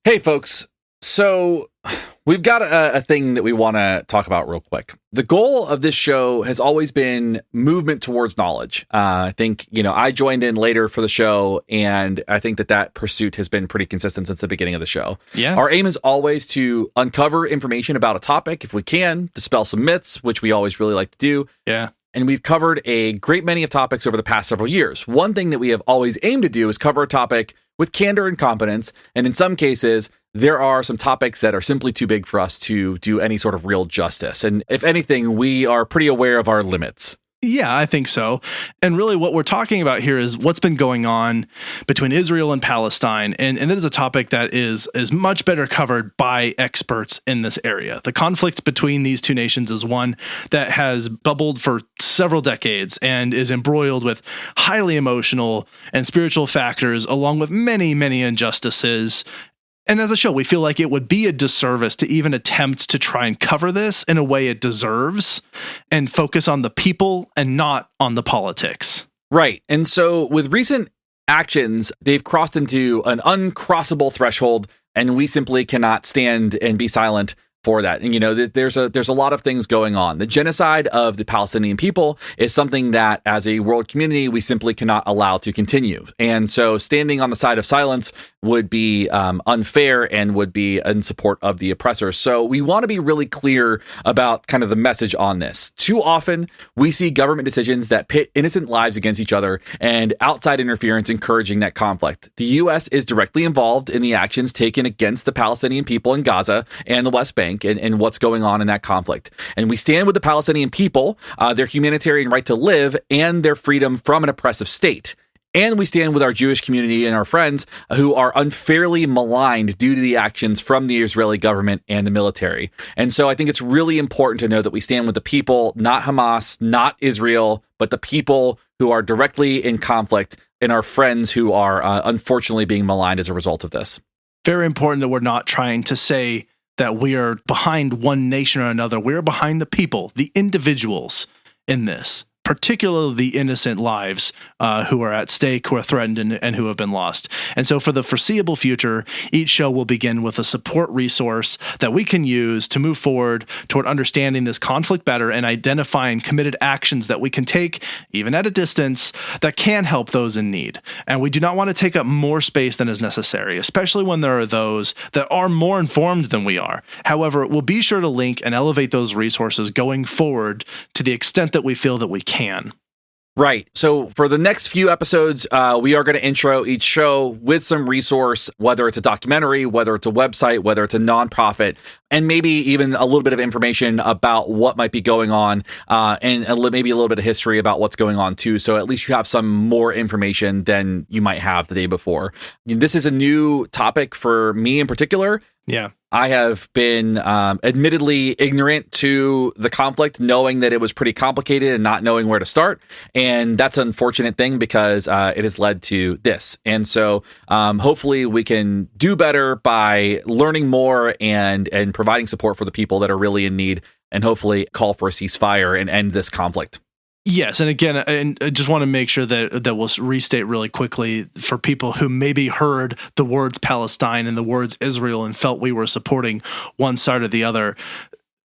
Hey, folks. So we've got a thing that we want to talk about real quick. The goal of this show has always been movement towards knowledge. I think, I joined in later for the show, and I think that pursuit has been pretty consistent since the beginning of the show. Yeah. Our aim is always to uncover information about a topic, if we can, dispel some myths, which we always really like to do. Yeah. And we've covered a great many of topics over the past several years. One thing that we have always aimed to do is cover a topic with candor and competence. And in some cases, there are some topics that are simply too big for us to do any sort of real justice. And if anything, we are pretty aware of our limits. Yeah, I think so. And really what we're talking about here is what's been going on between Israel and Palestine. And that is a topic that is much better covered by experts in this area. The conflict between these two nations is one that has bubbled for several decades and is embroiled with highly emotional and spiritual factors, along with many, many injustices. And as a show, we feel like it would be a disservice to even attempt to try and cover this in a way it deserves and focus on the people and not on the politics. Right. And so with recent actions, they've crossed into an uncrossable threshold, and we simply cannot stand and be silent for that. And, there's a lot of things going on. The genocide of the Palestinian people is something that as a world community, we simply cannot allow to continue. And so standing on the side of silence would be unfair and would be in support of the oppressor. So we want to be really clear about kind of the message on this. Too often, we see government decisions that pit innocent lives against each other and outside interference encouraging that conflict. The U.S. is directly involved in the actions taken against the Palestinian people in Gaza and the West Bank and what's going on in that conflict. And we stand with the Palestinian people, their humanitarian right to live, and their freedom from an oppressive state. And we stand with our Jewish community and our friends who are unfairly maligned due to the actions from the Israeli government and the military. And so I think it's really important to know that we stand with the people, not Hamas, not Israel, but the people who are directly in conflict and our friends who are unfortunately being maligned as a result of this. Very important that we're not trying to say that we are behind one nation or another. We're behind the people, the individuals in this, particularly the innocent lives who are at stake, who are threatened, and who have been lost. And so for the foreseeable future, each show will begin with a support resource that we can use to move forward toward understanding this conflict better and identifying committed actions that we can take, even at a distance, that can help those in need. And we do not want to take up more space than is necessary, especially when there are those that are more informed than we are. However, we'll be sure to link and elevate those resources going forward to the extent that we feel that we can. Right. So for the next few episodes, we are going to intro each show with some resource, whether it's a documentary, whether it's a website, whether it's a nonprofit, and maybe even a little bit of information about what might be going on, and maybe a little bit of history about what's going on too. So at least you have some more information than you might have the day before. This is a new topic for me in particular. Yeah. I have been admittedly ignorant to the conflict, knowing that it was pretty complicated and not knowing where to start. And that's an unfortunate thing because it has led to this. And so hopefully we can do better by learning more and providing support for the people that are really in need, and hopefully call for a ceasefire and end this conflict. Yes, and again, I just want to make sure that we'll restate really quickly for people who maybe heard the words Palestine and the words Israel and felt we were supporting one side or the other.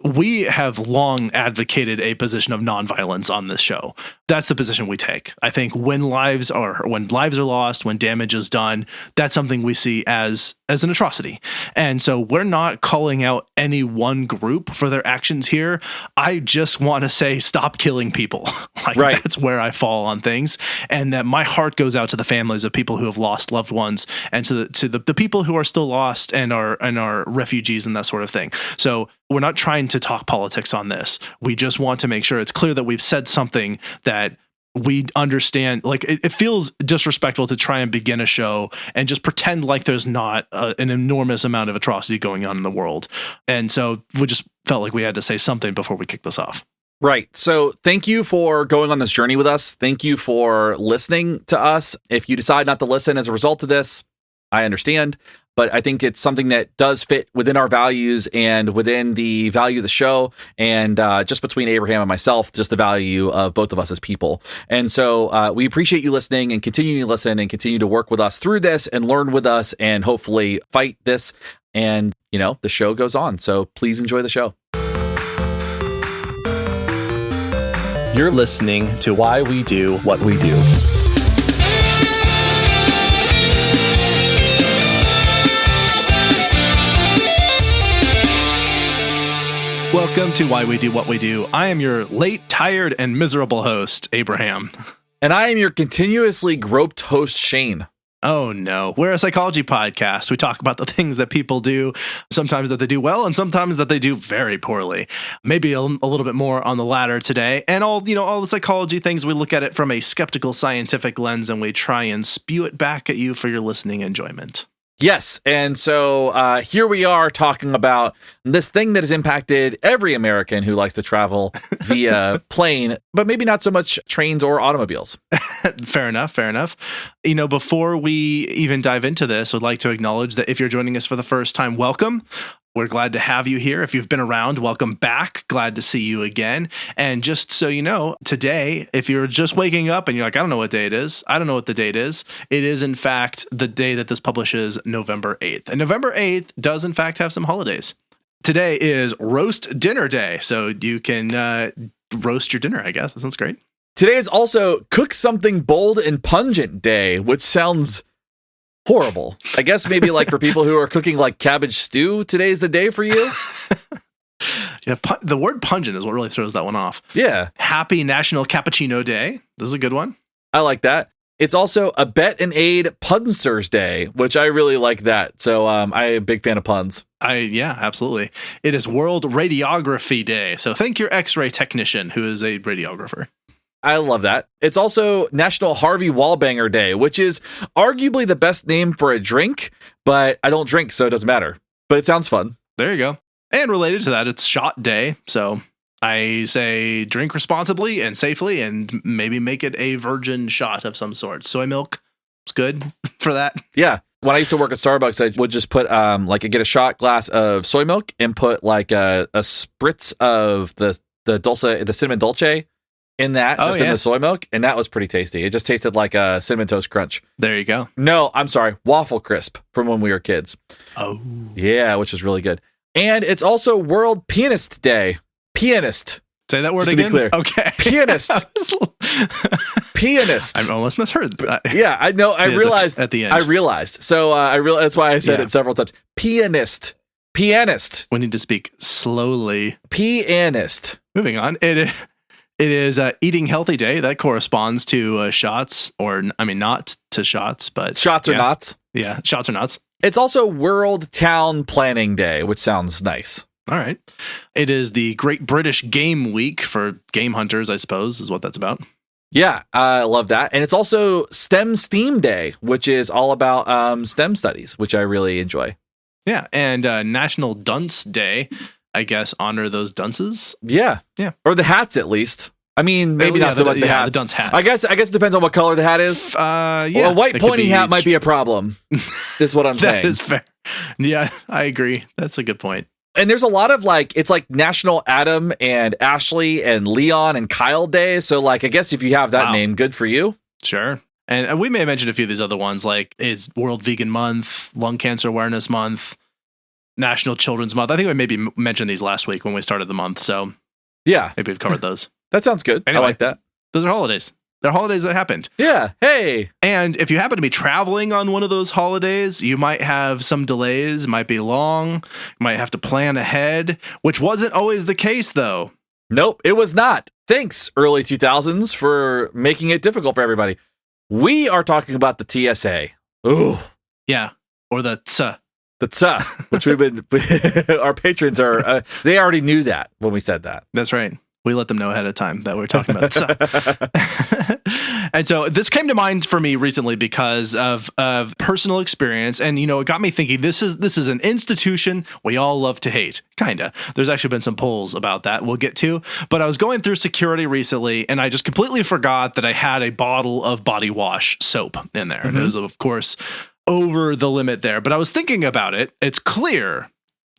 We have long advocated a position of nonviolence on this show. That's the position we take. I think when lives are lost, when damage is done, that's something we see as an atrocity. And so we're not calling out any one group for their actions here. I just want to say, stop killing people. Right. That's where I fall on things. And that my heart goes out to the families of people who have lost loved ones, and to the people who are still lost and are refugees and that sort of thing. So we're not trying to talk politics on this. We just want to make sure it's clear that we've said something that we understand. Like, it feels disrespectful to try and begin a show and just pretend like there's not an enormous amount of atrocity going on in the world. And so we just felt like we had to say something before we kick this off. Right. So thank you for going on this journey with us. Thank you for listening to us. If you decide not to listen as a result of this, I understand. but I think it's something that does fit within our values and within the value of the show, and just between Abraham and myself, just the value of both of us as people. And so we appreciate you listening and continuing to listen and continue to work with us through this and learn with us and hopefully fight this. And, the show goes on. So please enjoy the show. You're listening to Why We Do What We Do. Welcome to Why We Do What We Do. I am your late, tired, and miserable host, Abraham. And I am your continuously groped host, Shane. Oh no, we're a psychology podcast. We talk about the things that people do, sometimes that they do well and sometimes that they do very poorly. Maybe a little bit more on the latter today. And all the psychology things, we look at it from a skeptical scientific lens and we try and spew it back at you for your listening enjoyment. Yes. And so here we are talking about this thing that has impacted every American who likes to travel via plane, but maybe not so much trains or automobiles. Fair enough. Before we even dive into this, I'd like to acknowledge that if you're joining us for the first time, welcome. We're glad to have you here. If you've been around, welcome back. Glad to see you again. And just so you know, today, if you're just waking up and you're like, I don't know what day it is. I don't know what the date is. It is, in fact, the day that this publishes, November 8th. And November 8th does, in fact, have some holidays. Today is roast dinner day. So you can roast your dinner, I guess. That sounds great. Today is also cook something bold and pungent day, which sounds horrible. I guess maybe like for people who are cooking like cabbage stew, today's the day for you. Yeah, the word pungent is what really throws that one off. Yeah. Happy National Cappuccino Day. This is a good one. I like that. It's also a Bet and Aid Punsters Day, which I really like that. So I'm a big fan of puns. Yeah, absolutely. It is World Radiography Day. So thank your X-ray technician who is a radiographer. I love that. It's also National Harvey Wallbanger Day, which is arguably the best name for a drink, but I don't drink, so it doesn't matter. But it sounds fun. There you go. And related to that, it's Shot Day. So I say drink responsibly and safely and maybe make it a virgin shot of some sort. Soy milk is good for that. Yeah. When I used to work at Starbucks, I would just put I'd get a shot glass of soy milk and put like a spritz of the cinnamon dolce in that, in the soy milk, and that was pretty tasty. It just tasted like a Cinnamon Toast Crunch. There you go. No, I'm sorry, Waffle Crisp from when we were kids. Oh. Yeah, which is really good. And it's also World Pianist Day. Pianist. Say that word just again? To be clear. Okay. Pianist. Pianist. I almost misheard. Yeah, I know. I realized. At the end. I realized. So that's why I said it several times. Pianist. Pianist. We need to speak slowly. Pianist. Moving on. It is Eating Healthy Day. That corresponds to shots, or not to shots, but shots or knots. Yeah, shots or knots. It's also World Town Planning Day, which sounds nice. All right. It is the Great British Game Week for game hunters, I suppose, is what that's about. Yeah, I love that. And it's also STEM Day, which is all about STEM studies, which I really enjoy. Yeah, and National Dunce Day. I guess honor those dunces. Yeah. Or the hats, at least. I mean, maybe not so much the hats. The dunce hat. I guess it depends on what color the hat is. Yeah. Well, a white pointy hat might be a problem. Is what I'm saying. That is fair. Yeah, I agree. That's a good point. And there's a lot of it's like National Adam and Ashley and Leon and Kyle Day. So I guess if you have that name, good for you. Sure. And we may have mentioned a few of these other ones, like it's World Vegan Month, Lung Cancer Awareness Month, National Children's Month. I think we maybe mentioned these last week when we started the month. So yeah, maybe we've covered those. That sounds good. Anyway, I like that. Those are holidays. They're holidays that happened. Yeah. Hey. And if you happen to be traveling on one of those holidays, you might have some delays. It might be long. You might have to plan ahead, which wasn't always the case, though. Nope, it was not. Thanks, early 2000s, for making it difficult for everybody. We are talking about the TSA. Ooh. Yeah. Or the TSA. The TSA, which we've been, our patrons are, they already knew that when we said that. That's right. We let them know ahead of time that we're talking about TSA. And so this came to mind for me recently because of personal experience. And, it got me thinking, this is an institution we all love to hate. Kinda. There's actually been some polls about that we'll get to. But I was going through security recently, and I just completely forgot that I had a bottle of body wash soap in there. Mm-hmm. And it was, of course, over the limit there. But I was thinking about it. It's clear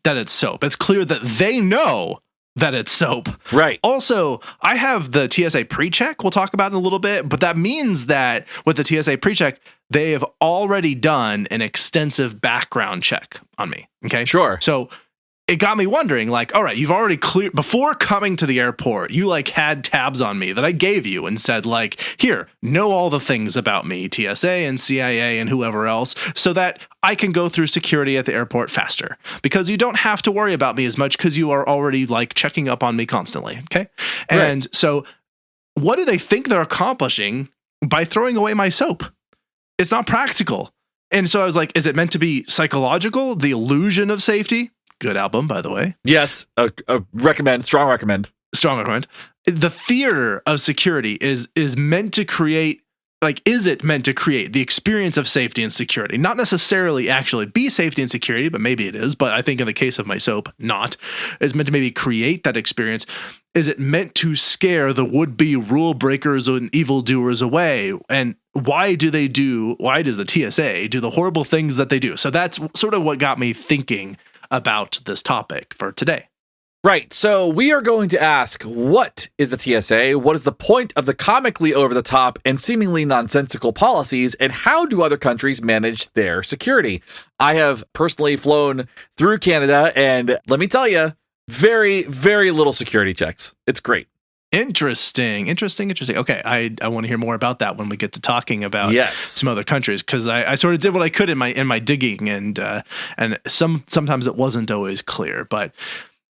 that it's soap. It's clear that they know that it's soap. Right. Also, I have the TSA pre-check we'll talk about in a little bit, but that means that with the TSA pre-check, they have already done an extensive background check on me. Okay. Sure. So it got me wondering, like, all right, you've already cleared before coming to the airport, you like had tabs on me that I gave you and said, like, here, know all the things about me, TSA and CIA and whoever else, so that I can go through security at the airport faster, because you don't have to worry about me as much because you are already like checking up on me constantly. Okay. And Right. so what do they think they're accomplishing by throwing away my soap? It's not practical. And so I was like, is it meant to be psychological? The illusion of safety? Good album, by the way. Yes. Recommend. Strong recommend. Strong recommend. The theater of security is meant to create, like, is it meant to create the experience of safety and security? Not necessarily actually be safety and security, but maybe it is. But I think in the case of my soap, not. It's meant to maybe create that experience. Is it meant to scare the would-be rule breakers and evildoers away? And why does the TSA do the horrible things that they do? So that's sort of what got me thinking about this topic for today. Right. So we are going to ask, what is the TSA? What is the point of the comically over the top and seemingly nonsensical policies? And how do other countries manage their security? I have personally flown through Canada, and let me tell you, very, very little security checks. It's great. Interesting. Okay, I want to hear more about that when we get to talking about some other countries, because I sort of did what I could in my digging, and sometimes it wasn't always clear. But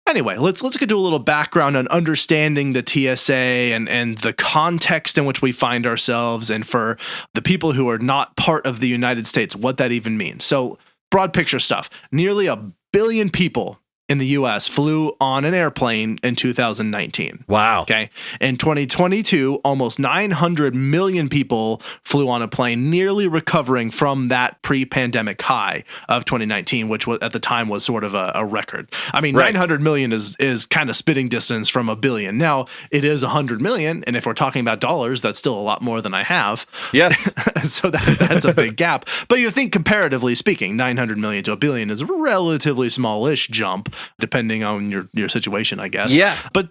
anyway, let's get to a little background on understanding the TSA and the context in which we find ourselves, and for the people who are not part of the United States, what that even means. So broad picture stuff. Nearly 1 billion people in the US flew on an airplane in 2019. Wow. Okay. In 2022, almost 900 million people flew on a plane, nearly recovering from that pre-pandemic high of 2019, which was, at the time, was sort of a record. I mean, Right. 900 million is kind of spitting distance from 1 billion. Now, it is 100 million, and if we're talking about dollars, that's still a lot more than I have. Yes. So that's a big gap. But you think, comparatively speaking, 900 million to 1 billion is a relatively smallish jump, depending on your situation, I guess. Yeah. But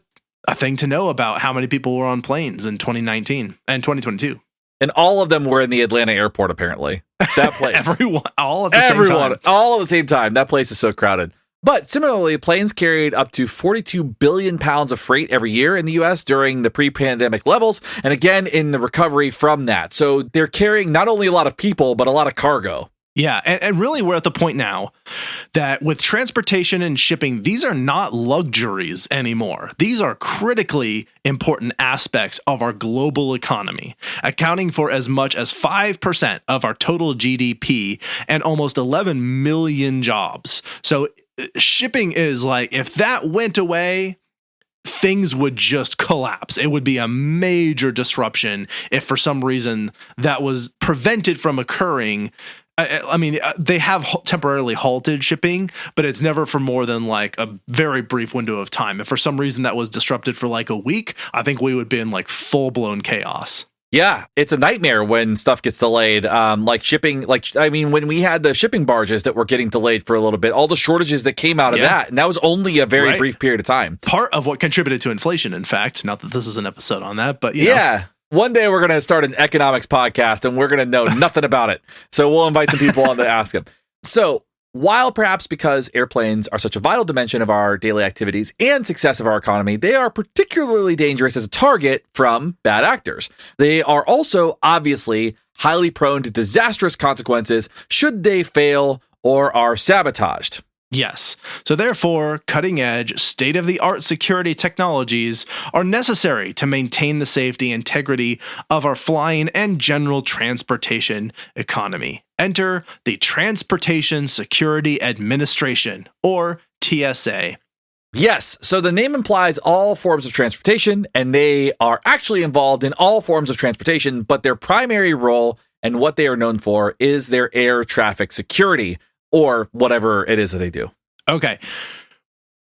a thing to know about how many people were on planes in 2019 and 2022. And all of them were in the Atlanta airport, apparently. That place. Everyone, all at the same time. All at the same time. That place is so crowded. But similarly, planes carried up to 42 billion pounds of freight every year in the U.S. during the pre-pandemic levels, and again in the recovery from that. So they're carrying not only a lot of people, but a lot of cargo. Yeah, and really we're at the point now that with transportation and shipping, these are not luxuries anymore. These are critically important aspects of our global economy, accounting for as much as 5% of our total GDP and almost 11 million jobs. So shipping is like, if that went away, things would just collapse. It would be a major disruption if for some reason that was prevented from occurring. I mean, they have temporarily halted shipping, but it's never for more than like a very brief window of time. If for some reason that was disrupted for like a week, I think we would be in like full-blown chaos. Yeah, it's a nightmare when stuff gets delayed. Like shipping, when we had the shipping barges that were getting delayed for a little bit, all the shortages that came out of that, and that was only a very brief period of time. Part of what contributed to inflation, in fact. Not that this is an episode on that, but you know. Yeah. One day we're going to start an economics podcast and we're going to know nothing about it. So we'll invite some people on to ask them. So while perhaps because airplanes are such a vital dimension of our daily activities and success of our economy, they are particularly dangerous as a target from bad actors. They are also obviously highly prone to disastrous consequences should they fail or are sabotaged. Yes. So therefore, cutting-edge, state-of-the-art security technologies are necessary to maintain the safety and integrity of our flying and general transportation economy. Enter the Transportation Security Administration, or TSA. Yes, so the name implies all forms of transportation, and they are actually involved in all forms of transportation, but their primary role and what they are known for is their air traffic security, or whatever it is that they do. Okay.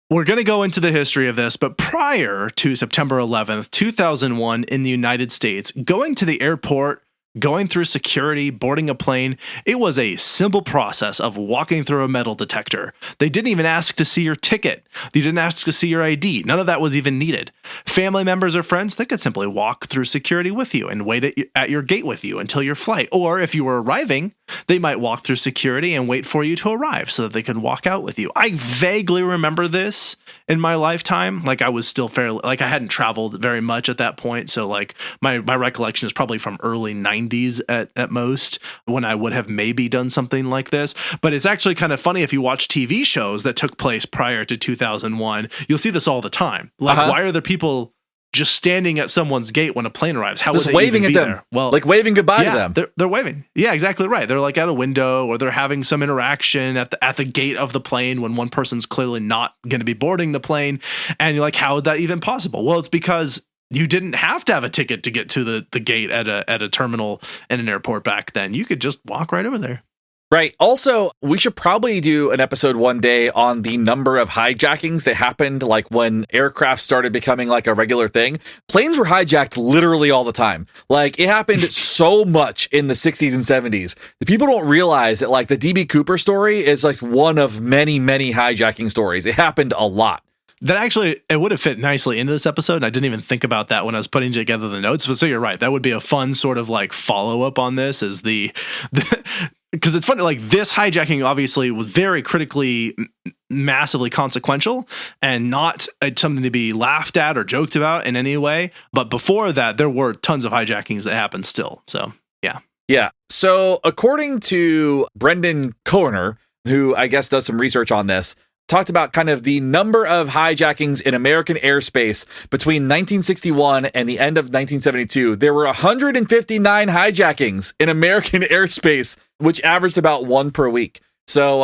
We're going to go into the history of this, but prior to September 11th, 2001 in the United States, going to the airport going through security, boarding a plane, it was a simple process of walking through a metal detector. They didn't even ask to see your ticket. They didn't ask to see your ID. None of that was even needed. Family members or friends, they could simply walk through security with you and wait at your gate with you until your flight. Or if you were arriving, they might walk through security and wait for you to arrive so that they could walk out with you. I vaguely remember this in my lifetime. Like I was still fairly, like I hadn't traveled very much at that point. So like my recollection is probably from early 90s at most, when I would have maybe done something like this. But it's actually kind of funny if you watch TV shows that took place prior to 2001, you'll see this all the time. Like why are there people just standing at someone's gate when a plane arrives? How just would they waving even at be them? there? Well, like waving goodbye to them. They're waving. Yeah, exactly right. They're like at a window, or they're having some interaction at the gate of the plane when one person's clearly not going to be boarding the plane. And you're like, how is that even possible? Well, it's because you didn't have to have a ticket to get to the gate at a terminal in an airport back then. You could just walk right over there. Right. Also, we should probably do an episode one day on the number of hijackings that happened, like when aircraft started becoming like a regular thing. Planes were hijacked literally all the time. Like it happened so much in the 60s and 70s. The people don't realize that like the DB Cooper story is like one of many, many hijacking stories. It happened a lot. That actually, it would have fit nicely into this episode. And I didn't even think about that when I was putting together the notes. But so you're right. That would be a fun sort of like follow up on this, is because it's funny, like this hijacking obviously was very critically, massively consequential and not something to be laughed at or joked about in any way. But before that, there were tons of hijackings that happened still. So, yeah. Yeah. So according to Brendan Kohner, who I guess does some research on this, talked about kind of the number of hijackings in American airspace between 1961 and the end of 1972. There were 159 hijackings in American airspace, which averaged about one per week. So,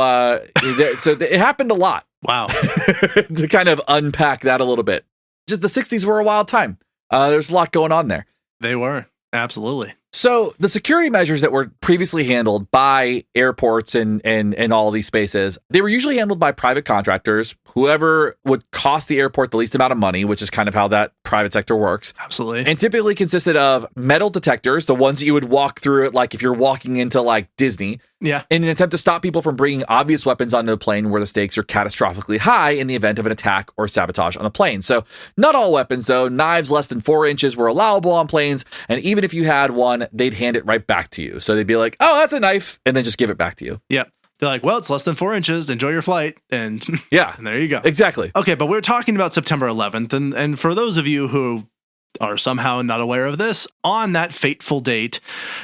so it happened a lot. Wow. To kind of unpack that a little bit. Just the 60s were a wild time. There's a lot going on there. They were. Absolutely. So the security measures that were previously handled by airports and all these spaces, they were usually handled by private contractors, whoever would cost the airport the least amount of money, which is kind of how that private sector works. Absolutely. And typically consisted of metal detectors, the ones that you would walk through it, like if you're walking into like Disney. Yeah. In an attempt to stop people from bringing obvious weapons onto the plane where the stakes are catastrophically high in the event of an attack or sabotage on the plane. So not all weapons, though. Knives less than 4 inches were allowable on planes. And even if you had one, they'd hand it right back to you. So they'd be like, oh, that's a knife. And then just give it back to you. Yep. They're like, well, it's less than 4 inches. Enjoy your flight. And yeah, and there you go. Exactly. Okay, but we're talking about September 11th. And for those of you who are somehow not aware of this, on that fateful date,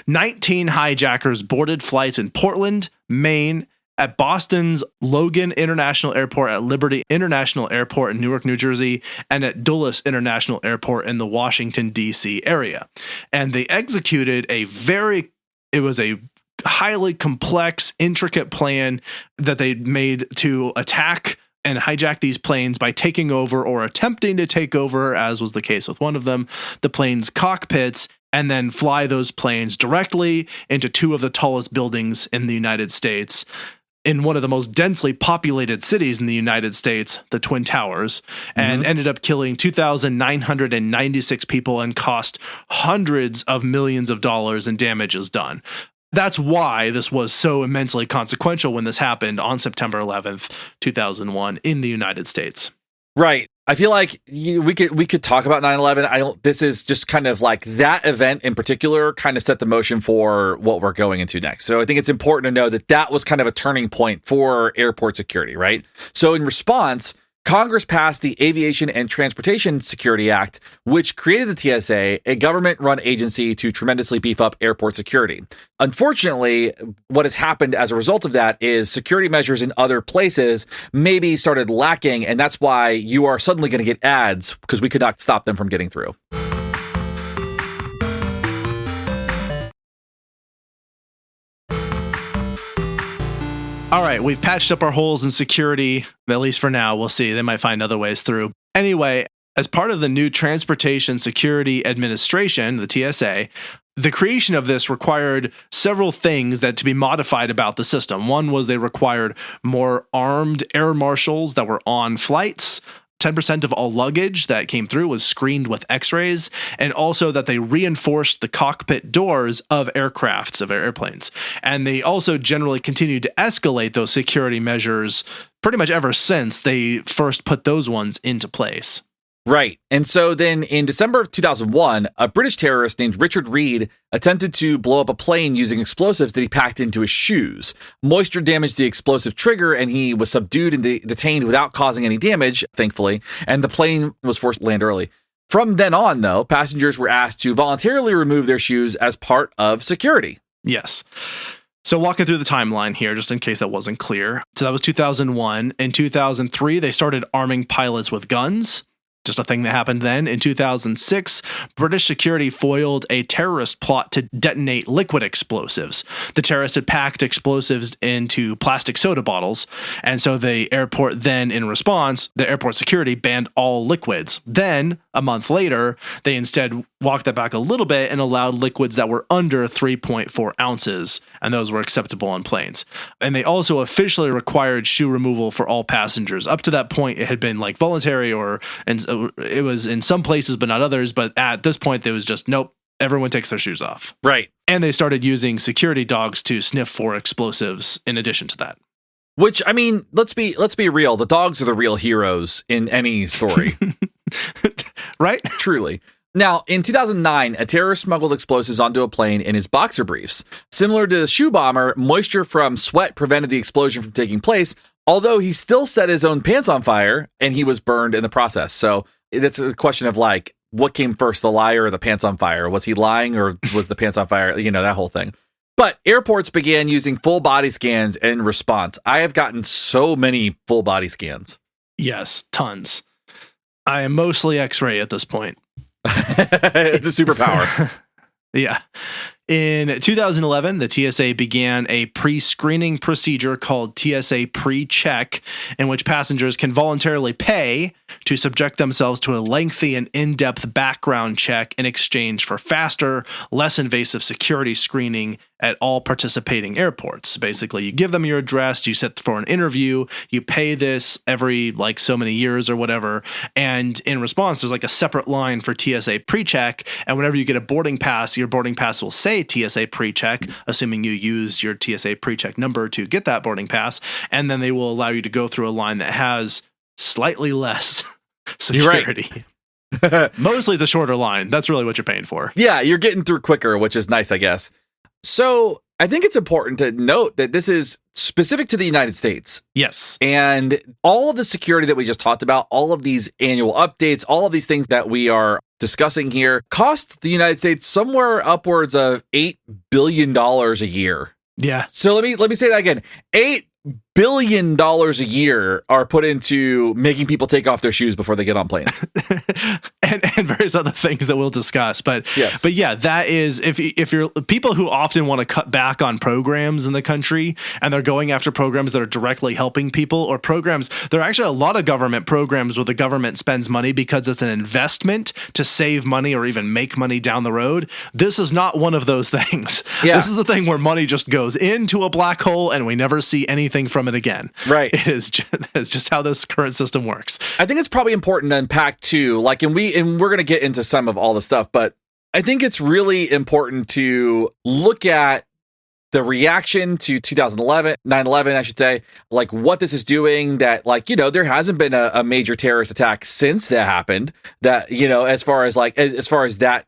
19 hijackers boarded flights in Portland, Maine, at Boston's Logan International Airport, at Liberty International Airport in Newark, New Jersey, and at Dulles International Airport in the Washington, D.C. area. And they executed it was a highly complex, intricate plan that they made to attack and hijack these planes by taking over, or attempting to take over, as was the case with one of them, the plane's cockpits, and then fly those planes directly into two of the tallest buildings in the United States, in one of the most densely populated cities in the United States, the Twin Towers, and ended up killing 2,996 people and cost hundreds of millions of dollars in damages done. That's why this was so immensely consequential when this happened on September 11th, 2001 in the United States. Right. I feel like we could talk about 9/11. This is just kind of like that event in particular kind of set the motion for what we're going into next. So I think it's important to know that was kind of a turning point for airport security, right? So in response, Congress passed the Aviation and Transportation Security Act, which created the TSA, a government-run agency to tremendously beef up airport security. Unfortunately, what has happened as a result of that is security measures in other places maybe started lacking, and that's why you are suddenly going to get ads, because we could not stop them from getting through. All right, we've patched up our holes in security, at least for now. We'll see. They might find other ways through. Anyway, as part of the new Transportation Security Administration, the TSA, the creation of this required several things that to be modified about the system. One was they required more armed air marshals that were on flights 10% of all luggage that came through was screened with x-rays, and also that they reinforced the cockpit doors of aircrafts, of airplanes. And they also generally continued to escalate those security measures pretty much ever since they first put those ones into place. Right. And so then in December of 2001, a British terrorist named Richard Reed attempted to blow up a plane using explosives that he packed into his shoes. Moisture damaged the explosive trigger, and he was subdued and detained without causing any damage, thankfully, and the plane was forced to land early. From then on, though, passengers were asked to voluntarily remove their shoes as part of security. Yes. So walking through the timeline here, just in case that wasn't clear. So that was 2001. In 2003, they started arming pilots with guns. Just a thing that happened then. In 2006, British security foiled a terrorist plot to detonate liquid explosives. The terrorists had packed explosives into plastic soda bottles, and so the airport then, in response, the airport security banned all liquids. Then, a month later, they instead walked that back a little bit and allowed liquids that were under 3.4 ounces, and those were acceptable on planes. And they also officially required shoe removal for all passengers. Up to that point, it had been like voluntary, or it was in some places but not others, but at this point, it was just, nope, everyone takes their shoes off. Right. And they started using security dogs to sniff for explosives in addition to that. Which, I mean, let's be real. The dogs are the real heroes in any story. Right? Truly. Now, in 2009, a terrorist smuggled explosives onto a plane in his boxer briefs. Similar to the shoe bomber, moisture from sweat prevented the explosion from taking place, although he still set his own pants on fire and he was burned in the process. So it's a question of like, what came first, the lie or the pants on fire? Was he lying or was the pants on fire? You know, that whole thing. But airports began using full body scans in response. I have gotten so many full body scans. Yes, tons. I am mostly X-ray at this point. It's a superpower. Yeah. In 2011, the TSA began a pre-screening procedure called TSA Pre-Check, in which passengers can voluntarily pay to subject themselves to a lengthy and in-depth background check in exchange for faster, less invasive security screening at all participating airports. Basically, you give them your address, you sit for an interview, you pay this every like so many years or whatever, and in response, there's like a separate line for TSA Pre-Check, and whenever you get a boarding pass, your boarding pass will say TSA Pre-Check, assuming you use your TSA Pre-Check number to get that boarding pass, and then they will allow you to go through a line that has slightly less security. Right. Mostly it's a shorter line. That's really what you're paying for. Yeah, you're getting through quicker, which is nice, I guess. So I think it's important to note that this is specific to the United States. Yes. And all of the security that we just talked about, all of these annual updates, all of these things that we are discussing here cost the United States somewhere upwards of $8 billion a year. Yeah. So let me say that again. $8 billion a year are put into making people take off their shoes before they get on planes. and various other things that we'll discuss. But yes. But yeah, that is, if you're people who often want to cut back on programs in the country and they're going after programs that are directly helping people, or programs, there are actually a lot of government programs where the government spends money because it's an investment to save money or even make money down the road. This is not one of those things. Yeah. This is a thing where money just goes into a black hole and we never see anything from it again. Right. It's just how this current system works. I think it's probably important to unpack too, like, and we're going to get into some of all the stuff, but I think it's really important to look at the reaction to 9/11, I should say, like what this is doing, that like, you know, there hasn't been a major terrorist attack since that happened, that, you know, as far as that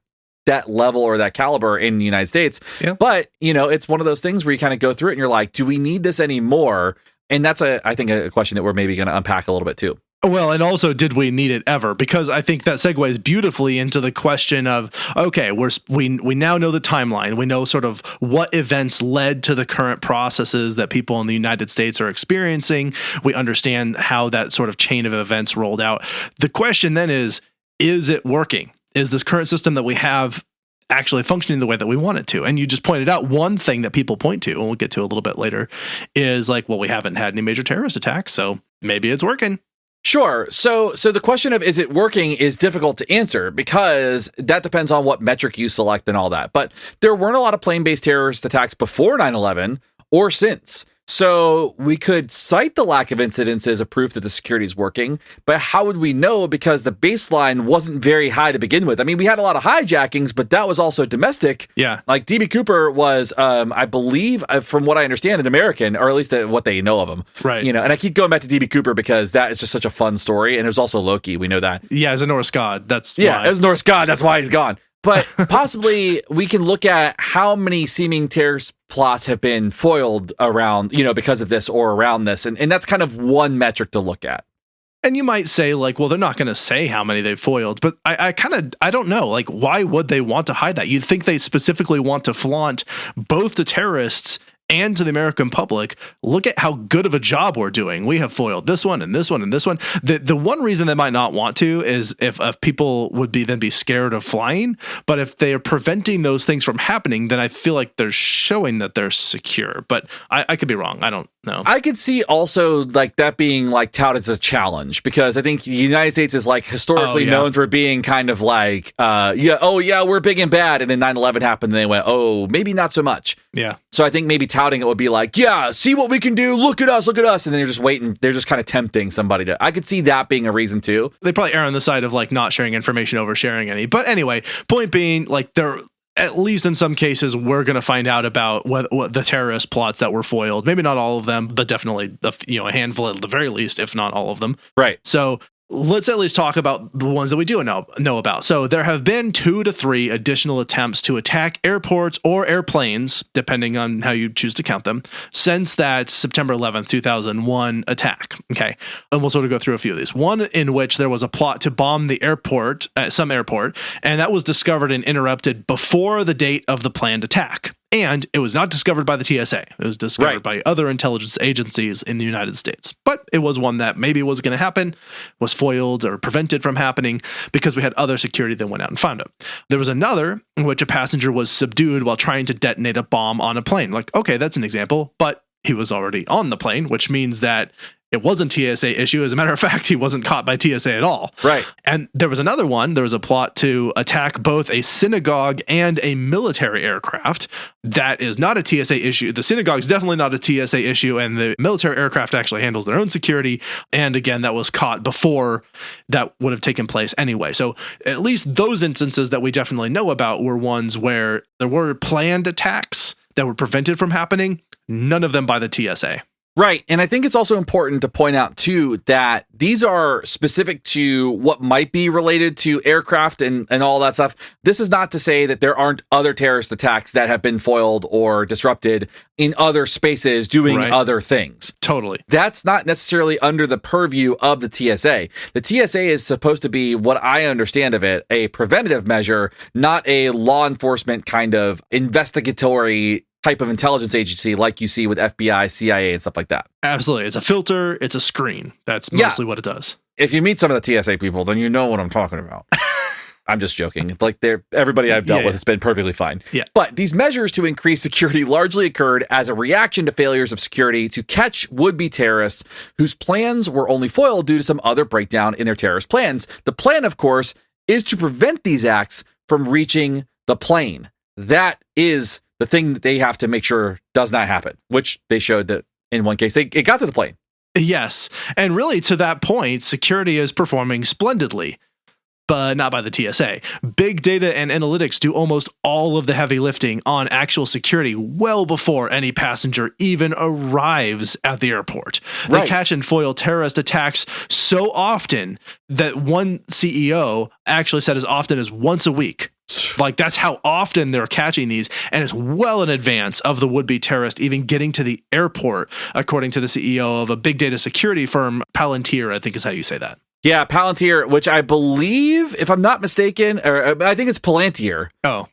level or that caliber in the United States. Yeah. But, you know, it's one of those things where you kind of go through it and you're like, do we need this anymore? And that's I think a question that we're maybe going to unpack a little bit too. Well, and also, did we need it ever? Because I think that segues beautifully into the question of, okay, we now know the timeline. We know sort of what events led to the current processes that people in the United States are experiencing. We understand how that sort of chain of events rolled out. The question then is it working? Is this current system that we have actually functioning the way that we want it to? And you just pointed out one thing that people point to, and we'll get to a little bit later, is like, well, we haven't had any major terrorist attacks, so maybe it's working. Sure. So the question of is it working is difficult to answer because that depends on what metric you select and all that. But there weren't a lot of plane-based terrorist attacks before 9/11 or since. So we could cite the lack of incidents as a proof that the security is working, but how would we know? Because the baseline wasn't very high to begin with. I mean, we had a lot of hijackings, but that was also domestic. Yeah. Like DB Cooper was, I believe, from what I understand, an American, or at least what they know of him. Right. You know, and I keep going back to DB Cooper because that is just such a fun story, and it was also Loki. We know that. Yeah, as a Norse god. That's yeah, why. as Norse god. That's why he's gone. But possibly we can look at how many seeming terrorist plots have been foiled around, because of this or around this. And that's kind of one metric to look at. And you might say, like, well, they're not going to say how many they've foiled, but I don't know. Like, why would they want to hide that? You'd think they specifically want to flaunt both to terrorists and to the American public. Look at how good of a job we're doing. We have foiled this one and this one and this one. The one reason they might not want to is if people would be scared of flying. But if they are preventing those things from happening, then I feel like they're showing that they're secure. But I could be wrong. I don't know. I could see also like that being like touted as a challenge, because I think the United States is like historically known for being kind of like, we're big and bad. And then 9/11 happened and they went, oh, maybe not so much. Yeah. So I think maybe touting it would be like, yeah, see what we can do. Look at us. And then they're just waiting. They're just kind of tempting somebody to. I could see that being a reason too. They probably err on the side of like not sharing information over sharing any. But anyway, point being, like, they're at least in some cases, we're going to find out about what the terrorist plots that were foiled. Maybe not all of them, but definitely a handful at the very least, if not all of them. Right. So let's at least talk about the ones that we do know about. So there have been 2 to 3 additional attempts to attack airports or airplanes, depending on how you choose to count them, since that September 11th, 2001 attack. Okay. And we'll sort of go through a few of these. One in which there was a plot to bomb the airport, some airport, and that was discovered and interrupted before the date of the planned attack. And it was not discovered by the TSA. It was discovered by other intelligence agencies in the United States. But it was one that maybe was going to happen, was foiled or prevented from happening because we had other security that went out and found it. There was another in which a passenger was subdued while trying to detonate a bomb on a plane. Like, okay, that's an example, but he was already on the plane, which means that it wasn't TSA issue. As a matter of fact, he wasn't caught by TSA at all. Right. And there was another one. There was a plot to attack both a synagogue and a military aircraft. That is not a TSA issue. The synagogue is definitely not a TSA issue, and the military aircraft actually handles their own security. And again, that was caught before that would have taken place anyway. So at least those instances that we definitely know about were ones where there were planned attacks that were prevented from happening. None of them by the TSA. Right. And I think it's also important to point out, too, that these are specific to what might be related to aircraft and all that stuff. This is not to say that there aren't other terrorist attacks that have been foiled or disrupted in other spaces doing other things. Totally. That's not necessarily under the purview of the TSA. The TSA is supposed to be, what I understand of it, a preventative measure, not a law enforcement kind of investigatory type of intelligence agency like you see with FBI, CIA, and stuff like that. Absolutely. It's a filter. It's a screen. That's mostly what it does. If you meet some of the TSA people, then you know what I'm talking about. I'm just joking. Like, everybody I've dealt with has been perfectly fine. Yeah. But these measures to increase security largely occurred as a reaction to failures of security to catch would-be terrorists whose plans were only foiled due to some other breakdown in their terrorist plans. The plan, of course, is to prevent these acts from reaching the plane. That is the thing that they have to make sure does not happen, which they showed that in one case, it got to the plane. Yes. And really, to that point, security is performing splendidly, but not by the TSA. Big data and analytics do almost all of the heavy lifting on actual security well before any passenger even arrives at the airport. They catch and foil terrorist attacks so often that one CEO actually said as often as once a week. Like, that's how often they're catching these, and it's well in advance of the would-be terrorist even getting to the airport, according to the CEO of a big data security firm, Palantir, I think is how you say that. Yeah, Palantir, which I believe, if I'm not mistaken, or I think it's Palantir. Oh,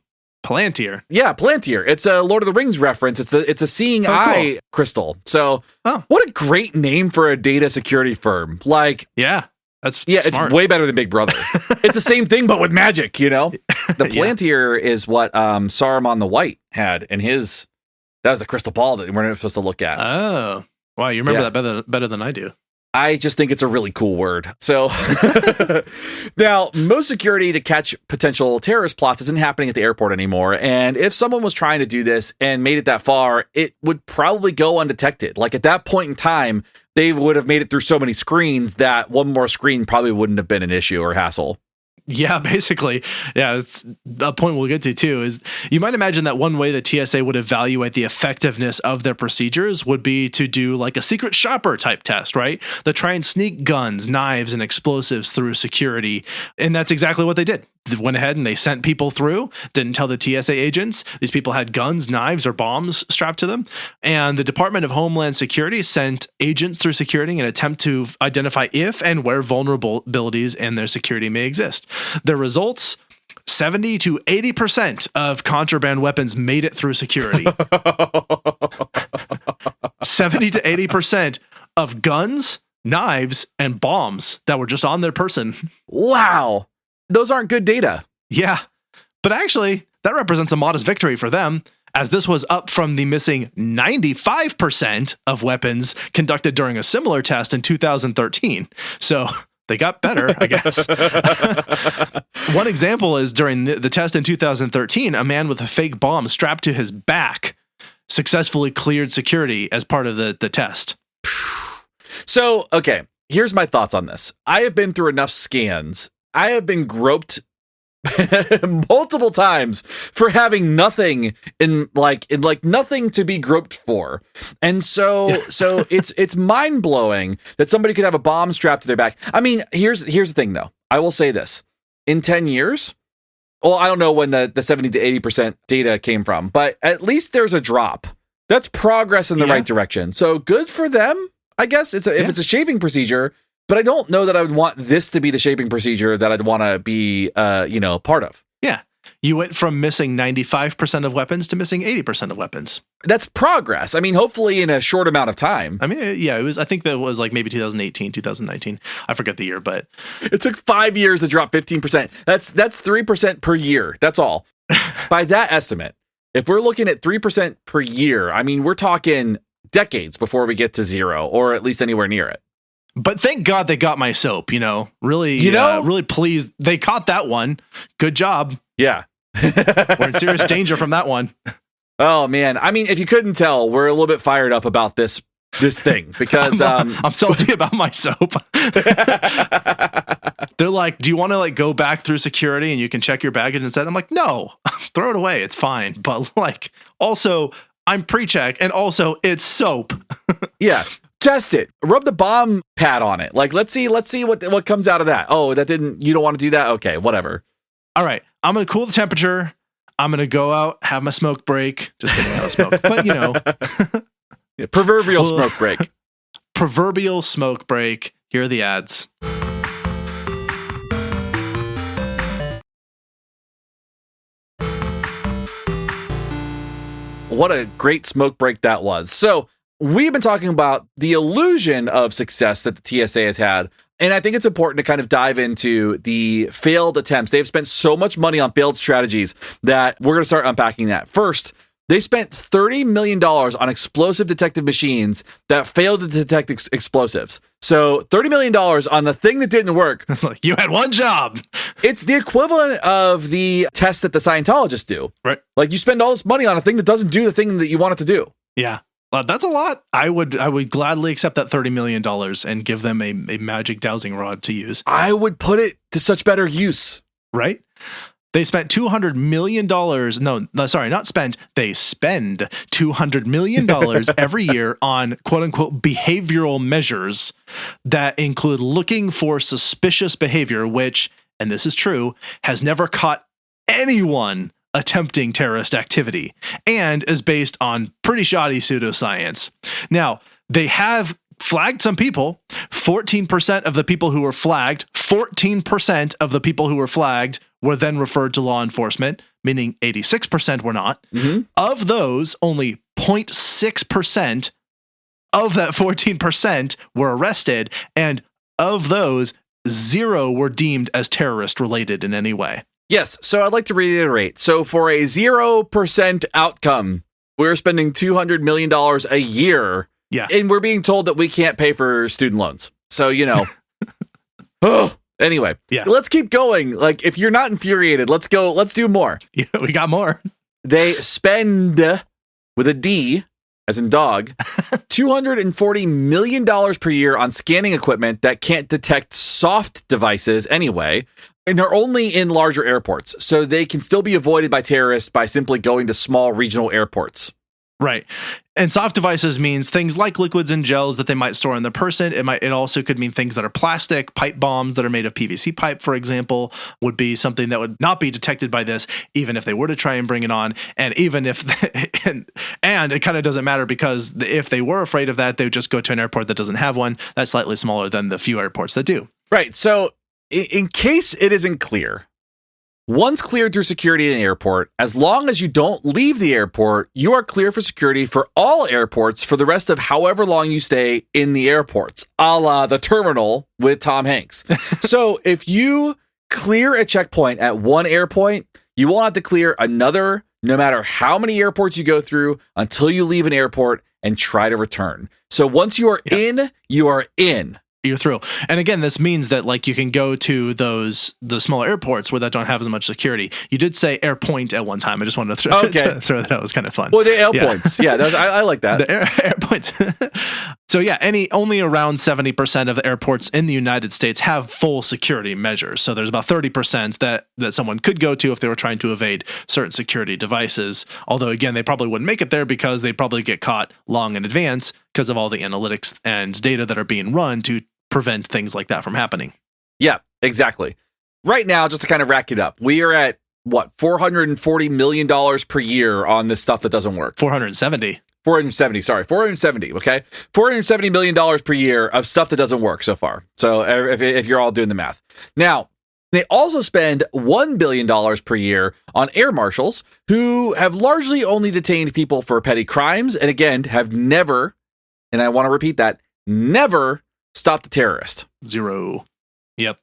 Palantir. Yeah, Palantir. It's a Lord of the Rings reference. It's a seeing eye crystal. So, what a great name for a data security firm. Like, That's smart. It's way better than Big Brother. It's the same thing, but with magic, you know? The Palantir is what Saruman the White had in his... That was the crystal ball that we're not supposed to look at. Oh. Wow, you remember that better than I do. I just think it's a really cool word. So now, most security to catch potential terrorist plots isn't happening at the airport anymore. And if someone was trying to do this and made it that far, it would probably go undetected. Like at that point in time, they would have made it through so many screens that one more screen probably wouldn't have been an issue or hassle. Yeah, basically. Yeah, it's a point we'll get to too, is you might imagine that one way that TSA would evaluate the effectiveness of their procedures would be to do like a secret shopper type test, right? They try and sneak guns, knives, and explosives through security. And that's exactly what they did. They went ahead and they sent people through, didn't tell the TSA agents. These people had guns, knives, or bombs strapped to them. And the Department of Homeland Security sent agents through security in an attempt to identify if and where vulnerabilities in their security may exist. The results, 70 to 80% of contraband weapons made it through security. 70 to 80% of guns, knives, and bombs that were just on their person. Wow. Those aren't good data. Yeah. But actually, that represents a modest victory for them, as this was up from the missing 95% of weapons conducted during a similar test in 2013. So they got better, I guess. One example is during the test in 2013, a man with a fake bomb strapped to his back successfully cleared security as part of the test. So, okay, here's my thoughts on this. I have been through enough scans. I have been groped multiple times for having nothing in nothing to be groped for. And so it's mind-blowing that somebody could have a bomb strapped to their back. I mean, here's the thing though. I will say this. In 10 years, well, I don't know when the 70 to 80% data came from, but at least there's a drop. That's progress in the right direction. So good for them, I guess. If it's a shaping procedure. But I don't know that I would want this to be the shaping procedure that I'd want to be, part of. Yeah. You went from missing 95% of weapons to missing 80% of weapons. That's progress. I mean, hopefully in a short amount of time. I mean, yeah, I think that was like maybe 2018, 2019. I forget the year, but it took 5 years to drop 15%. That's 3% per year. That's all. By that estimate, if we're looking at 3% per year, I mean, we're talking decades before we get to zero, or at least anywhere near it. But thank God they got my soap, really pleased. They caught that one. Good job. Yeah. We're in serious danger from that one. Oh man. I mean, if you couldn't tell, we're a little bit fired up about this thing because I'm salty about my soap. They're like, do you want to go back through security and you can check your baggage instead? I'm like, no, throw it away. It's fine. But also I'm pre-check and also it's soap. Yeah. Test it. Rub the bomb pad on it. Let's see what comes out of that. Oh, you don't want to do that? Okay, whatever. All right. I'm going to cool the temperature. I'm going to go out, have my smoke break. Just kidding, out of smoke. But, Yeah, proverbial smoke break. Proverbial smoke break. Here are the ads. What a great smoke break that was. So, we've been talking about the illusion of success that the TSA has had, and I think it's important to kind of dive into the failed attempts. They've spent so much money on failed strategies that we're going to start unpacking that. First, they spent $30 million on explosive detective machines that failed to detect explosives. So $30 million on the thing that didn't work. You had one job. It's the equivalent of the test that the Scientologists do. Right. You spend all this money on a thing that doesn't do the thing that you want it to do. Yeah. That's a lot. I would gladly accept that $30 million and give them a magic dowsing rod to use. I would put it to such better use. Right? They spent $200 million. No, sorry, not spend. They spend $200 million every year on quote unquote behavioral measures that include looking for suspicious behavior, which, and this is true, has never caught anyone attempting terrorist activity and is based on pretty shoddy pseudoscience. Now, they have flagged some people. 14% of the people who were flagged, 14% of the people who were flagged were then referred to law enforcement, meaning 86% were not. Mm-hmm. Of those, only 0.6% of that 14% were arrested, and of those, 0 were deemed as terrorist related in any way. Yes, so I'd like to reiterate. So for a 0% outcome, we're spending $200 million a year. Yeah. And we're being told that we can't pay for student loans. So, anyway, Yeah. let's keep going. Like, if you're not infuriated, let's go. Let's do more. Yeah, we got more. They spend, with a D, as in dog, $240 million per year on scanning equipment that can't detect soft devices anyway, and are only in larger airports. So they can still be avoided by terrorists by simply going to small regional airports. Right. And soft devices means things like liquids and gels that they might store in their person. It also could mean things that are plastic. Pipe bombs that are made of PVC pipe, for example, would be something that would not be detected by this, even if they were to try and bring it on. And even if, and it kind of doesn't matter, because if they were afraid of that, they would just go to an airport that doesn't have one. That's slightly smaller than the few airports that do. Right. So in case it isn't clear, once cleared through security in an airport, as long as you don't leave the airport, you are clear for security for all airports for the rest of however long you stay in the airports, a la The Terminal with Tom Hanks. So if you clear a checkpoint at one airport, you won't have to clear another, no matter how many airports you go through, until you leave an airport and try to return. So once you are in, you are in. You're through. And again, this means that like you can go to the smaller airports where that don't have as much security. You did say airpoint at one time. I just wanted to throw that out. It was kind of fun. Well, the airpoints. Yeah, I like that. The airpoints. So yeah, only around 70% of the airports in the United States have full security measures. So there's about 30% that someone could go to if they were trying to evade certain security devices. Although again, they probably wouldn't make it there because they probably get caught long in advance because of all the analytics and data that are being run to prevent things like that from happening. Yeah, exactly. Right now, just to kind of rack it up, we are at $440 million per year on this stuff that doesn't work. 470. 470. Okay. $470 million per year of stuff that doesn't work so far. So if you're all doing the math. Now, they also spend $1 billion per year on air marshals who have largely only detained people for petty crimes. And again, have never, and I want to repeat that, never stopped a terrorist. Zero. Yep.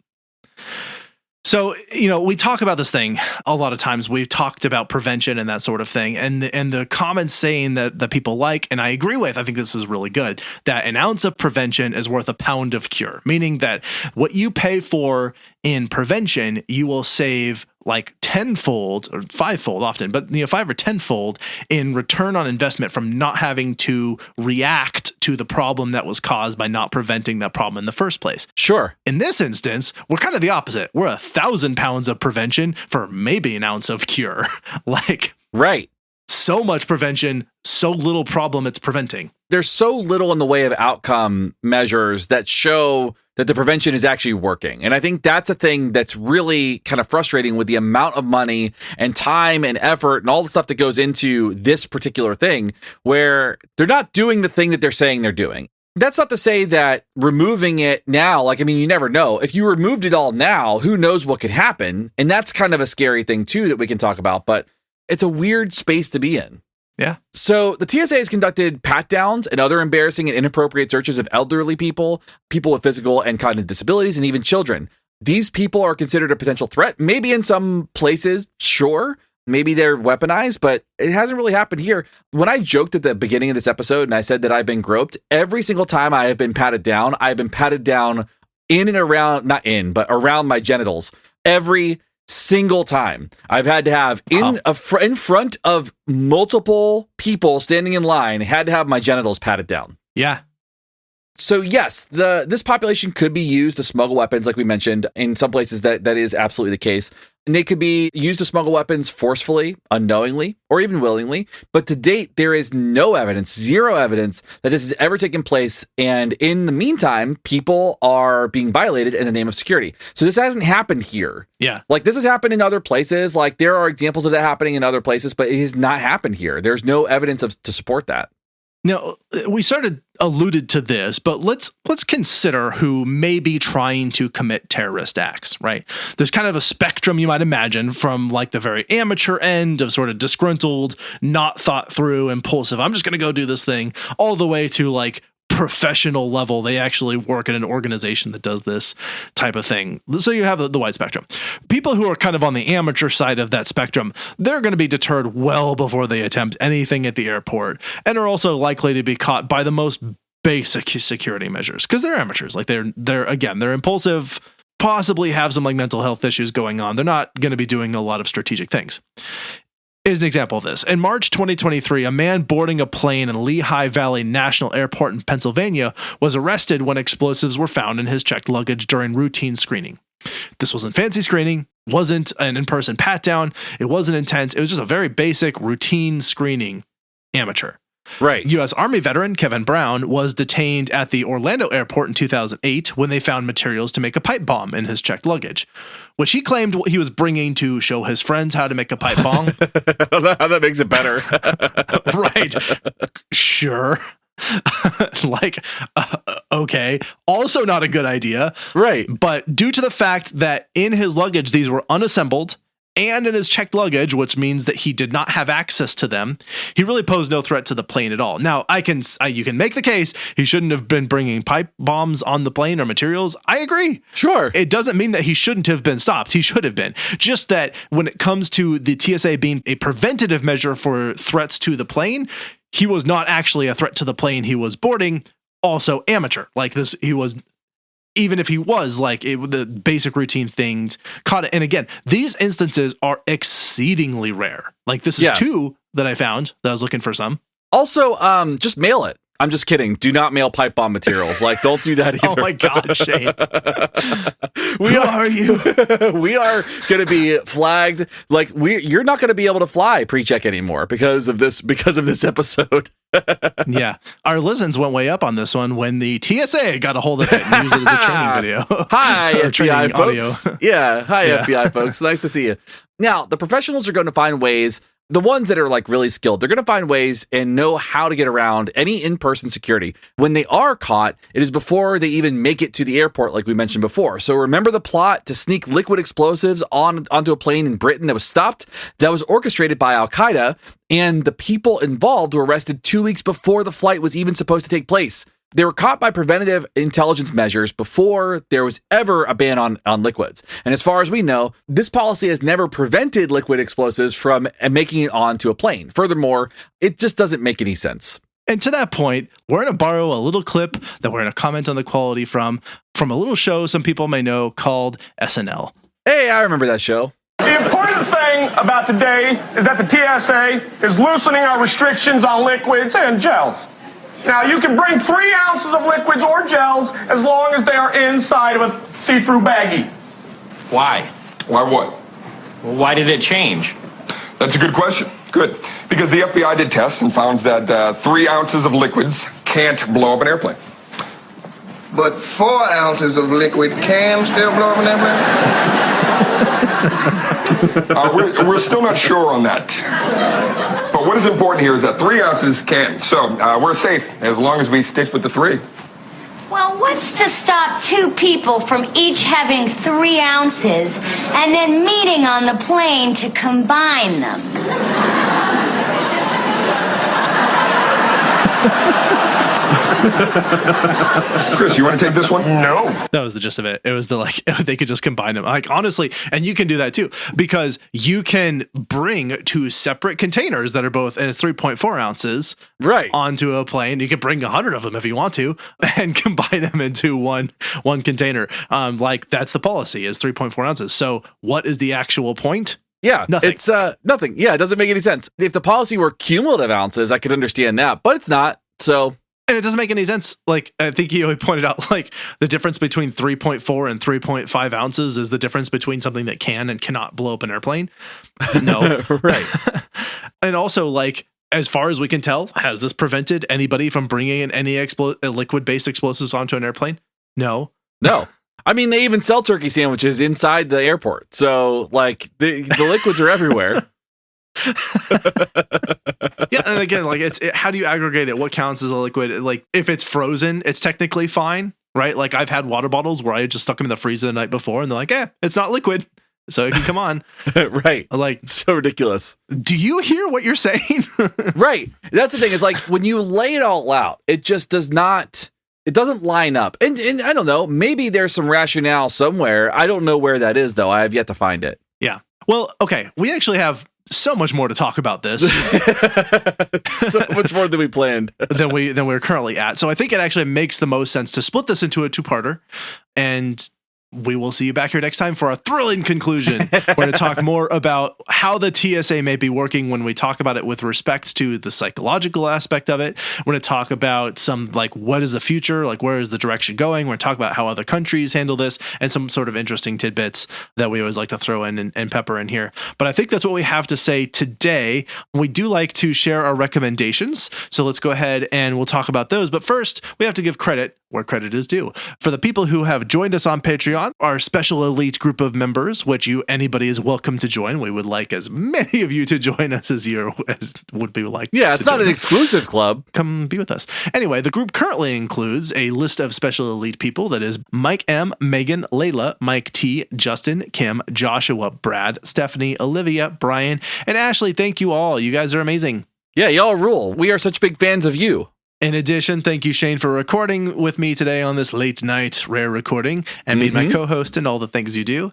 So, we talk about this thing a lot of times. We've talked about prevention and that sort of thing. And the common saying that people like, and I agree with, I think this is really good, that an ounce of prevention is worth a pound of cure. Meaning that what you pay for in prevention, you will save like tenfold or fivefold often, but 5 or tenfold in return on investment from not having to react to the problem that was caused by not preventing that problem in the first place. Sure. In this instance, we're kind of the opposite. We're 1,000 pounds of prevention for maybe an ounce of cure. Right. So much prevention, so little problem it's preventing. There's so little in the way of outcome measures that show that the prevention is actually working. And I think that's a thing that's really kind of frustrating with the amount of money and time and effort and all the stuff that goes into this particular thing, where they're not doing the thing that they're saying they're doing. That's not to say that removing it now, you never know. If you removed it all now, who knows what could happen? And that's kind of a scary thing too that we can talk about, but it's a weird space to be in. Yeah. So the TSA has conducted pat-downs and other embarrassing and inappropriate searches of elderly people, people with physical and cognitive disabilities, and even children. These people are considered a potential threat. Maybe in some places, sure. Maybe they're weaponized, but it hasn't really happened here. When I joked at the beginning of this episode and I said that I've been groped, every single time I have been patted down, I've been patted down in and around, not in, but around my genitals. Every single time. I've had to have in front of multiple people standing in line, had to have my genitals patted down. Yeah. So yes, this population could be used to smuggle weapons, like we mentioned. In some places that is absolutely the case. And they could be used to smuggle weapons forcefully, unknowingly, or even willingly. But to date, there is no evidence, zero evidence that this has ever taken place. And in the meantime, people are being violated in the name of security. So this hasn't happened here. Yeah. This has happened in other places. There are examples of that happening in other places, but it has not happened here. There's no evidence to support that. Now, we alluded to this, but let's consider who may be trying to commit terrorist acts, right? There's kind of a spectrum you might imagine from the very amateur end of sort of disgruntled, not thought through, impulsive, I'm just going to go do this thing, all the way to professional level. They actually work in an organization that does this type of thing. So you have the wide spectrum. People who are kind of on the amateur side of that spectrum, they're going to be deterred well before they attempt anything at the airport, and are also likely to be caught by the most basic security measures because they're amateurs. Like they're impulsive, possibly have some like mental health issues going on. They're not going to be doing a lot of strategic things. Is an example of this. In March 2023, a man boarding a plane in Lehigh Valley National Airport in Pennsylvania was arrested when explosives were found in his checked luggage during routine screening. This wasn't fancy screening, wasn't an in-person pat-down, it wasn't intense, it was just a very basic routine screening. Amateur. Right. U.S. Army veteran Kevin Brown was detained at the Orlando airport in 2008 when they found materials to make a pipe bomb in his checked luggage, which he claimed he was bringing to show his friends how to make a pipe bomb. How that makes it better. Right. Sure. Okay. Also not a good idea. Right. But due to the fact that in his luggage, these were unassembled, and in his checked luggage, which means that he did not have access to them, he really posed no threat to the plane at all. Now, you can make the case he shouldn't have been bringing pipe bombs on the plane or materials. I agree. Sure. It doesn't mean that he shouldn't have been stopped. He should have been. Just that when it comes to the TSA being a preventative measure for threats to the plane, he was not actually a threat to the plane he was boarding. Also amateur. Like this, he was... Even if he was the basic routine things caught it. And again, these instances are exceedingly rare. Like this is two that I found that I was looking for some. Also, just mail it. I'm just kidding. Do not mail pipe bomb materials. Like, don't do that either. Oh my God, Shane. Who are you? We are going to be flagged. Like you're not going to be able to fly pre-check anymore because of this episode. Yeah. Our listens went way up on this one when the TSA got a hold of it and used it as a training video. Hi, FBI folks. Audio. Yeah. Hi, FBI folks. Nice to see you. Now, the professionals are going to find ways. The ones that are like really skilled, they're going to find ways and know how to get around any in-person security. When they are caught, it is before they even make it to the airport, like we mentioned before. So remember the plot to sneak liquid explosives onto a plane in Britain that was stopped? That was orchestrated by Al-Qaeda, and the people involved were arrested 2 weeks before the flight was even supposed to take place. They were caught by preventative intelligence measures before there was ever a ban on liquids. And as far as we know, this policy has never prevented liquid explosives from making it onto a plane. Furthermore, it just doesn't make any sense. And to that point, we're going to borrow a little clip that we're going to comment on the quality from a little show some people may know called SNL. Hey, I remember that show. The important thing about today is that the TSA is loosening our restrictions on liquids and gels. Now, you can bring 3 ounces of liquids or gels as long as they are inside of a see-through baggie. Why? Why what? Well, why did it change? That's a good question. Good. Because the FBI did tests and found that 3 ounces of liquids can't blow up an airplane. But 4 ounces of liquid can still blow up an airplane? We're still not sure on that. But what is important here is that 3 ounces can. So we're safe as long as we stick with the 3. Well, what's to stop 2 people from each having 3 ounces and then meeting on the plane to combine them? Chris, you want to take this one? No. That was the gist of it. It was they could just combine them. Like, honestly, and you can do that too, because you can bring 2 separate containers that are both in 3.4 ounces onto a plane. You could bring 100 of them if you want to and combine them into one container. Like that's the policy is 3.4 ounces. So what is the actual point? Yeah, nothing. It's nothing. Yeah, it doesn't make any sense. If the policy were cumulative ounces, I could understand that, but it's not. So, and it doesn't make any sense. Like, I think you pointed out, like, the difference between 3.4 and 3.5 ounces is the difference between something that can and cannot blow up an airplane. No. Right. And also, like, as far as we can tell, has this prevented anybody from bringing in any liquid-based explosives onto an airplane? No. No. I mean, they even sell turkey sandwiches inside the airport. So, like, the liquids are everywhere. Yeah, and again, like how do you aggregate it? What counts as a liquid? Like if it's frozen, it's technically fine, right? Like I've had water bottles where I just stuck them in the freezer the night before, and they're like, it's not liquid, so it can come on. Right? Like it's so ridiculous. Do you hear what you're saying? Right. That's the thing. Is like when you lay it all out, it just does not. It doesn't line up. And I don't know. Maybe there's some rationale somewhere. I don't know where that is, though. I have yet to find it. Yeah. Well, okay. We actually have so much more to talk about this. So much more than we planned. than we're currently at. So I think it actually makes the most sense to split this into a two-parter, and we will see you back here next time for a thrilling conclusion. We're going to talk more about how the TSA may be working when we talk about it with respect to the psychological aspect of it. We're going to talk about some, like, what is the future? Like, where is the direction going? We're going to talk about how other countries handle this and some sort of interesting tidbits that we always like to throw in and pepper in here. But I think that's what we have to say today. We do like to share our recommendations. So let's go ahead and we'll talk about those. But first, we have to give credit where credit is due. For the people who have joined us on Patreon, our special elite group of members, which anybody is welcome to join. We would like as many of you to join us as would be like. Yeah, it's not an exclusive club. Come be with us. Anyway, the group currently includes a list of special elite people that is Mike M, Megan, Layla, Mike T, Justin, Kim, Joshua, Brad, Stephanie, Olivia, Brian, and Ashley. Thank you all. You guys are amazing. Yeah, y'all rule. We are such big fans of you. In addition, thank you, Shane, for recording with me today on this late night rare recording and being my co-host and all the things you do.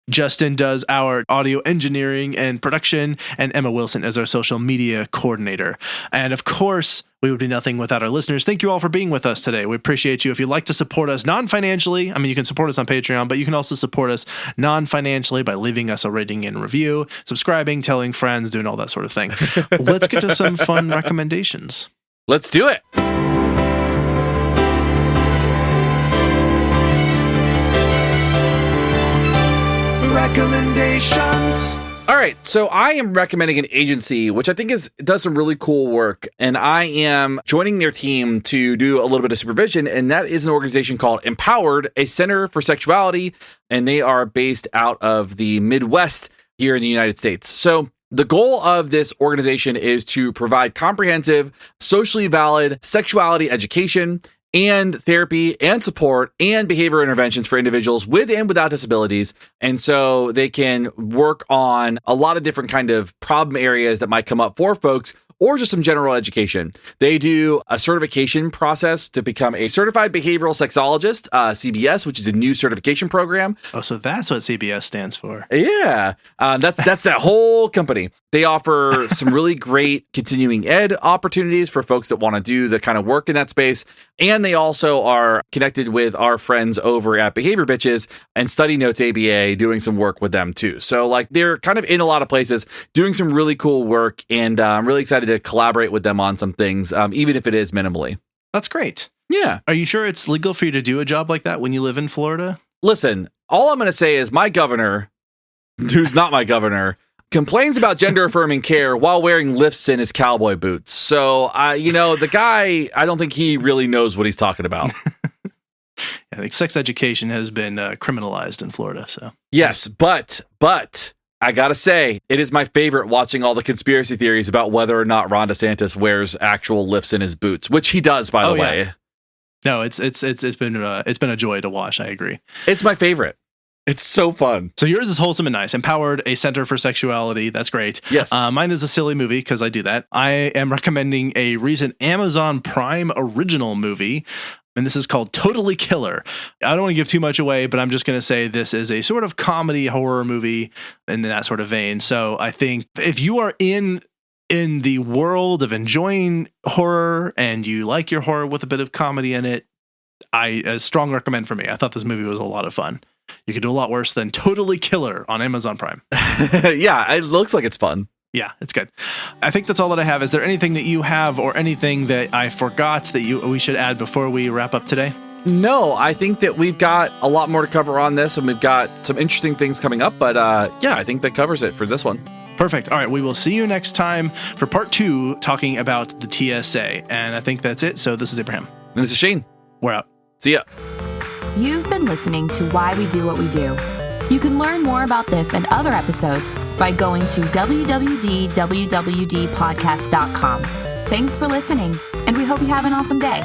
Justin does our audio engineering and production, and Emma Wilson is our social media coordinator. And of course, we would be nothing without our listeners. Thank you all for being with us today. We appreciate you. If you'd like to support us non-financially, I mean, you can support us on Patreon, but you can also support us non-financially by leaving us a rating and review, subscribing, telling friends, doing all that sort of thing. Let's get to some fun recommendations. Let's do it. Recommendations. All right, so I am recommending an agency which I think does some really cool work, and I am joining their team to do a little bit of supervision, and that is an organization called Empowered, a center for sexuality, and they are based out of the Midwest here in the United States. So the goal of this organization is to provide comprehensive, socially valid sexuality education and therapy and support and behavior interventions for individuals with and without disabilities. And so they can work on a lot of different kind of problem areas that might come up for folks, or just some general education. They do a certification process to become a certified behavioral sexologist, CBS, which is a new certification program. Oh, so that's what CBS stands for. Yeah, that's that whole company. They offer some really great continuing ed opportunities for folks that want to do the kind of work in that space. And they also are connected with our friends over at Behavior Bitches and Study Notes ABA, doing some work with them too. So like they're kind of in a lot of places doing some really cool work. And I'm really excited to collaborate with them on some things, even if it is minimally. That's great. Yeah. Are you sure it's legal for you to do a job like that when you live in Florida? Listen, all I'm going to say is my governor, who's not my governor, complains about gender-affirming care while wearing lifts in his cowboy boots. So, the guy, I don't think he really knows what he's talking about. I think sex education has been criminalized in Florida. So yes, but I gotta say, it is my favorite watching all the conspiracy theories about whether or not Ron DeSantis wears actual lifts in his boots, which he does, by the way. Yeah. No, it's been a joy to watch. I agree. It's my favorite. It's so fun. So yours is wholesome and nice. Empowered, a center for sexuality. That's great. Yes. Mine is a silly movie because I do that. I am recommending a recent Amazon Prime original movie, and this is called Totally Killer. I don't want to give too much away, but I'm just going to say this is a sort of comedy horror movie in that sort of vein. So I think if you are in the world of enjoying horror and you like your horror with a bit of comedy in it, a strong recommend for me. I thought this movie was a lot of fun. You could do a lot worse than Totally Killer on Amazon Prime. Yeah, it looks like it's fun. Yeah, it's good. I think that's all that I have. Is there anything that you have or anything that I forgot that we should add before we wrap up today? No, I think that we've got a lot more to cover on this, and we've got some interesting things coming up. But yeah, I think that covers it for this one. Perfect. All right, we will see you next time for part 2, talking about the TSA. And I think that's it. So this is Abraham. And this is Shane. We're out. See ya. You've been listening to Why We Do What We Do. You can learn more about this and other episodes by going to www.wwdpodcast.com. Thanks for listening, and we hope you have an awesome day.